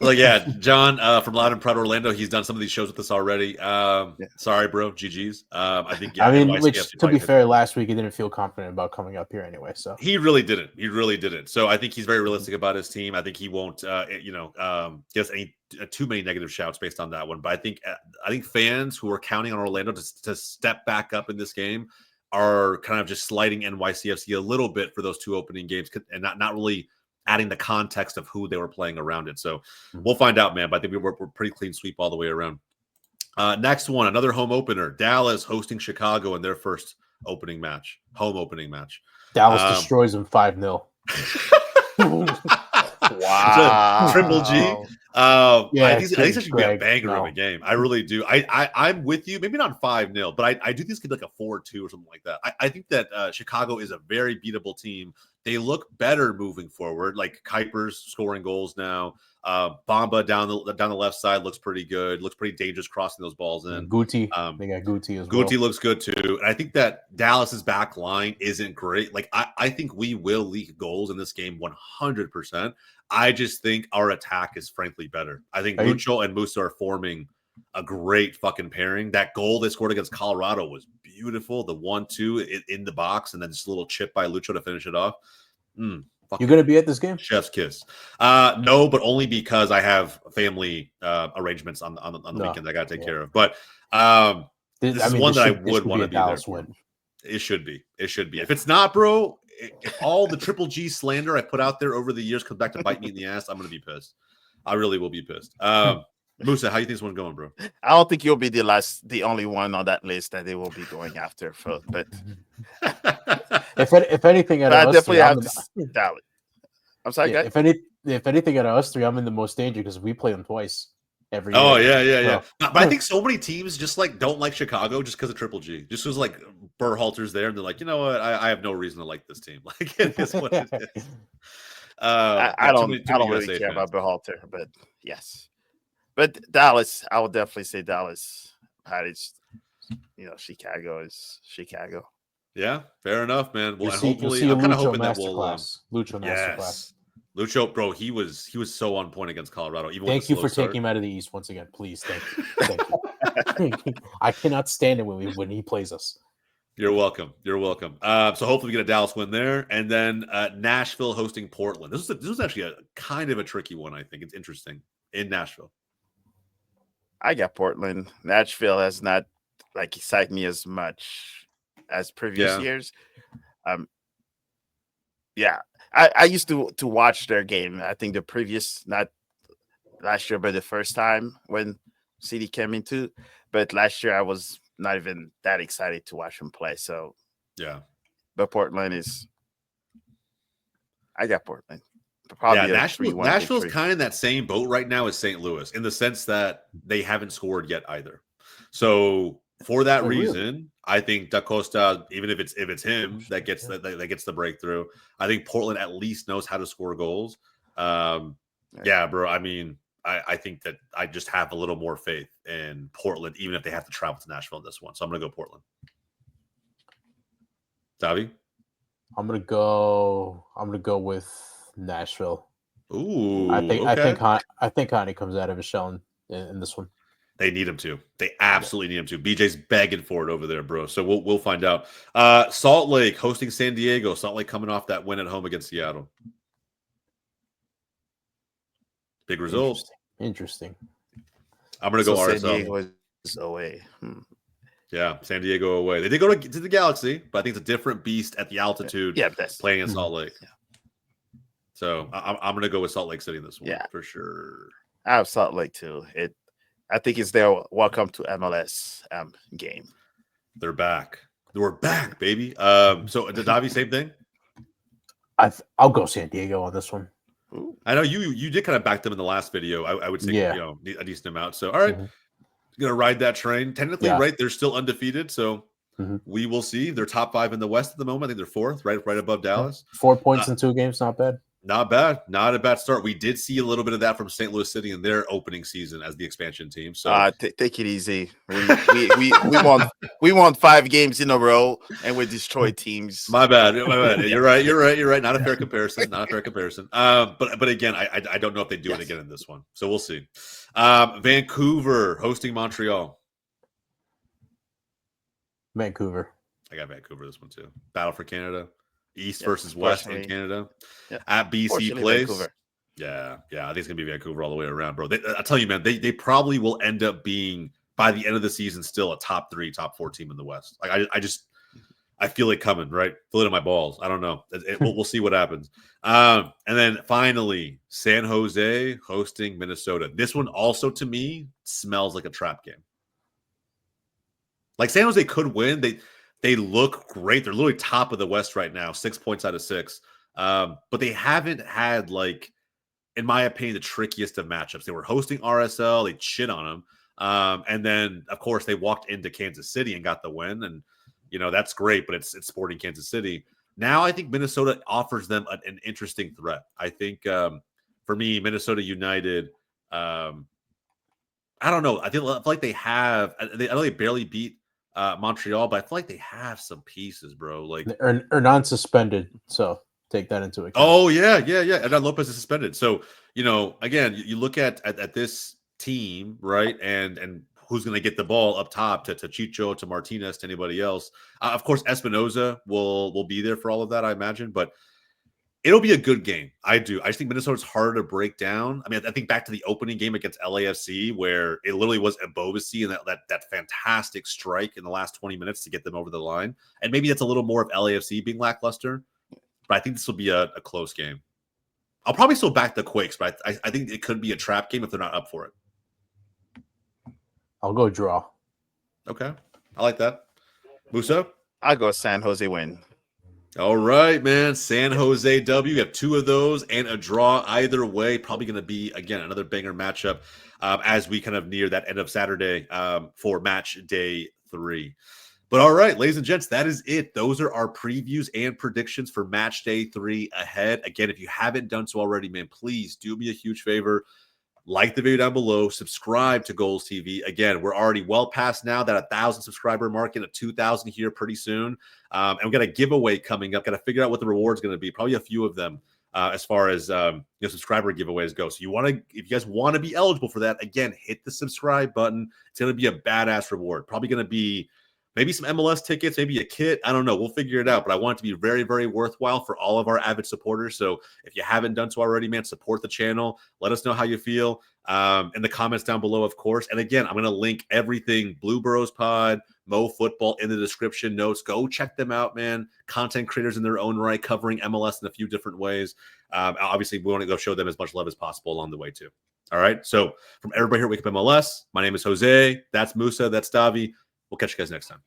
Okay. Yeah, John from Loud and Proud Orlando, he's done some of these shows with us already. Sorry, bro. GG's. I think. Yeah, which to be fair, last week he didn't feel confident about coming up here anyway. So he really didn't. So I think he's very realistic about his team. I think he won't, get any too many negative shouts based on that one. But I think fans who are counting on Orlando to step back up in this game are kind of just sliding NYCFC a little bit for those two opening games and not really adding the context of who they were playing around it. So we'll find out, man. But I think we're pretty clean sweep all the way around. Next one, another home opener. Dallas hosting Chicago in their first home opening match. Dallas destroys them 5-0. Wow. Triple G. I think this should be a banger of a game. I really do. I'm with you. Maybe not 5-0, but I do think this could be like a 4-2 or something like that. I think that Chicago is a very beatable team. They look better moving forward. Like Kuiper's scoring goals now. Bamba down the left side looks pretty good. Looks pretty dangerous crossing those balls in. Guti. They got Guti as well. Guti looks good too. And I think that Dallas's back line isn't great. Like I think we will leak goals in this game 100%. I just think our attack is frankly better. I think Lucho and Musa are forming a great fucking pairing. That goal they scored against Colorado was beautiful. The 1-2 in the box, and then just a little chip by Lucho to finish it off. You're going to be at this game? Chef's kiss. No, but only because I have family arrangements on the weekend I got to take care of. But this is one that I would want to be there for. It should be. If it's not, bro, all the Triple G slander I put out there over the years comes back to bite me in the ass. I'm going to be pissed. I really will be pissed. Musa, how you think this one's going, bro? I don't think you'll be the only one on that list that they will be going after. But if anything, out of us definitely three, have to Dallas. I'm sorry, guys. If anything, out of us three, I'm in the most danger because we play them twice every year. Oh yeah. But I think so many teams just don't like Chicago just because of Triple G. Just because Berhalter's there and they're like, you know what? I have no reason to like this team. Like it is what it is. I don't really care about Berhalter, but yes. But Dallas, I would definitely say Dallas. Chicago is Chicago. Yeah, fair enough, man. Well, hopefully, I'm kind of hoping that we'll Lucho masterclass. Lucho, bro, he was so on point against Colorado. Thank you for taking him out of the East once again, please. Thank you. I cannot stand it when he plays us. You're welcome. So hopefully we get a Dallas win there, and then Nashville hosting Portland. This was actually a kind of a tricky one. I think it's interesting in Nashville. I got Portland. Nashville has not excited me as much as previous years. I used to watch their game. I think the previous, not last year, but the first time when City came into. But last year I was not even that excited to watch them play. So yeah, but Portland is. I got Portland. Probably Nashville's kind of that same boat right now as St. Louis in the sense that they haven't scored yet either. So for that reason, I think Da Costa, even if it's him that gets the breakthrough, I think Portland at least knows how to score goals. Yeah, bro. I mean, I think that I just have a little more faith in Portland, even if they have to travel to Nashville in this one. So I'm gonna go Portland. Davi? I'm gonna go with Nashville. Ooh, I think Connie comes out of his shell in this one. They need him to. They absolutely need him to. BJ's begging for it over there, bro. So we'll find out. Salt Lake hosting San Diego. Salt Lake coming off that win at home against Seattle. Big result. Interesting. I'm gonna go RSL. San Diego is away. Yeah, San Diego away. They did go to the Galaxy, but I think it's a different beast at the altitude. Yeah, that's playing in Salt Lake. Yeah. So I'm going to go with Salt Lake City in this one. Yeah, for sure. I have Salt Lake too. I think it's their welcome to MLS game. They're back. We're back, baby. So Davi, same thing. I'll go San Diego on this one. Ooh. I know you did kind of back them in the last video. I would say a decent amount. So all right, gonna ride that train. Technically, right? They're still undefeated, so we will see. They're top 5 in the West at the moment. I think they're 4th, right above Dallas. 4 points in 2 games, not bad. Not bad. Not a bad start. We did see a little bit of that from St. Louis City in their opening season as the expansion team. So take it easy. We won 5 games in a row, and we destroyed teams. My bad. You're right. Not a fair comparison. But again, I don't know if they do it again in this one. So we'll see. Vancouver hosting Montreal. Vancouver. I got Vancouver this one too. Battle for Canada. East versus West in Canada. At BC Place. Vancouver. Yeah. I think it's going to be Vancouver all the way around, bro. I tell you, man, they probably will end up being, by the end of the season, still a top 3, top 4 team in the West. Like I feel it coming, right? Feel it in my balls. I don't know. We'll see what happens. And then finally, San Jose hosting Minnesota. This one also, to me, smells like a trap game. Like San Jose could win. They look great. They're literally top of the West right now, 6 points out of 6. But they haven't had, like, in my opinion, the trickiest of matchups. They were hosting RSL. They shit on them. And then, of course, they walked into Kansas City and got the win. And, that's great, but it's Sporting Kansas City. Now I think Minnesota offers them an interesting threat. I think, for me, Minnesota United, I don't know. I feel like they have – I know they barely beat Montreal, but I feel like they have some pieces, bro. Like Hernan suspended, so take that into account. Oh yeah. Hernan Lopez is suspended. So again, you look at this team, right, and who's going to get the ball up top to Chicho, to Martinez, to anybody else. Of course, Espinoza will be there for all of that, I imagine, but it'll be a good game. I just think Minnesota's harder to break down. I mean, I think back to the opening game against LAFC where it literally was Mbobisi and that fantastic strike in the last 20 minutes to get them over the line. And maybe that's a little more of LAFC being lackluster, but I think this will be a close game. I'll probably still back the Quakes, but I think it could be a trap game if they're not up for it. I'll go draw. Okay. I like that. Musa? I'll go San Jose win. All right, man. San Jose W. You have 2 of those and a draw either way. Probably going to be, again, another banger matchup as we kind of near that end of Saturday for match day 3. But all right, ladies and gents, that is it. Those are our previews and predictions for match day 3 ahead. Again, if you haven't done so already, man, please do me a huge favor. Like the video down below, subscribe to Goals TV. Again, we're already well past now that 1,000 subscriber mark, and 2,000 here pretty soon. And we got a giveaway coming up. Got to figure out what the reward's going to be. Probably a few of them as far as subscriber giveaways go. So if you guys want to be eligible for that, again, hit the subscribe button. It's going to be a badass reward. Probably going to be maybe some MLS tickets, maybe a kit. I don't know. We'll figure it out. But I want it to be very, very worthwhile for all of our avid supporters. So if you haven't done so already, man, support the channel. Let us know how you feel in the comments down below, of course. And again, I'm going to link everything Blue Boroughs Pod, MoFutbol in the description notes. Go check them out, man. Content creators in their own right, covering MLS in a few different ways. Obviously, we want to go show them as much love as possible along the way, too. All right. So from everybody here at Wake Up MLS, my name is Jose. That's Musa. That's Davi. We'll catch you guys next time.